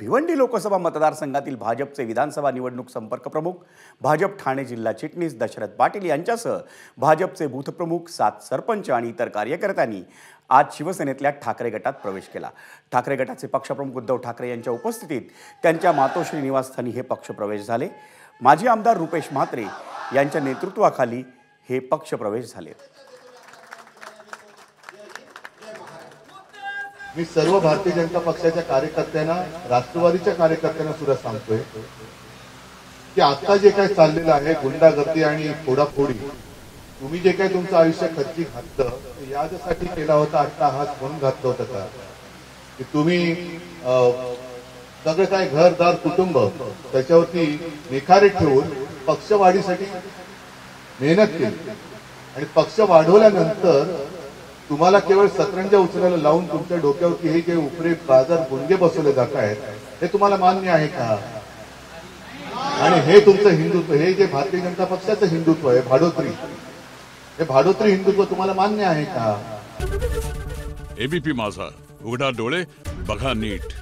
भिवंडी लोकसभा मतदारसंघातील भाजपचे विधानसभा निवडणूक संपर्क प्रमुख, भाजप ठाणे जिल्हा चिटणीस दशरथ पाटील यांच्यासह भाजपचे बूथ प्रमुख, 7 सरपंच आणि इतर कार्यकर्त्यांनी आज शिवसेनेतल्या ठाकरे गटात प्रवेश केला। ठाकरे गटाचे पक्षप्रमुख उद्धव ठाकरे यांच्या उपस्थितीत त्यांच्या मातोश्री निवासस्थानी हे पक्षप्रवेश झाले। माजी आमदार रुपेश म्हात्रे यांच्या नेतृत्वाखाली हे पक्षप्रवेश झाले। मी सर्व भारतीय जनता पक्षाच्या कार्यकर्त्यांना, राष्ट्रवादीच्या कार्यकर्त्यांना सुद्धा सांगतोय की आता जे काही चाललेलं आहे गुंडागर्दी आणि फोडाफोडी, तुम्ही जे काही तुमचं आयुष्य खर्ची घातलं यासाठी केला होता, आता हात म्हणून घातलं होतं का की तुम्ही सगळं काय घरदार कुटुंब त्याच्यावरती निखारे ठेवून पक्षवाढीसाठी मेहनत केली आणि पक्ष वाढवल्यानंतर तुम्हाला केवळ सतरंजा उचलायला लावून तुमच्या डोक्यावरती हे जे उपरे बाजार गुंगे बसवले जात आहेत हे तुम्हाला मान्य आहे का? आणि हे तुमचं हिंदुत्व, हे जे भारतीय जनता पक्षाचं हिंदुत्व आहे भाडोत्री, हे भाडोत्री हिंदुत्व तुम्हाला मान्य आहे का? एबीपी माझा, उघडा डोळे बघा नीट।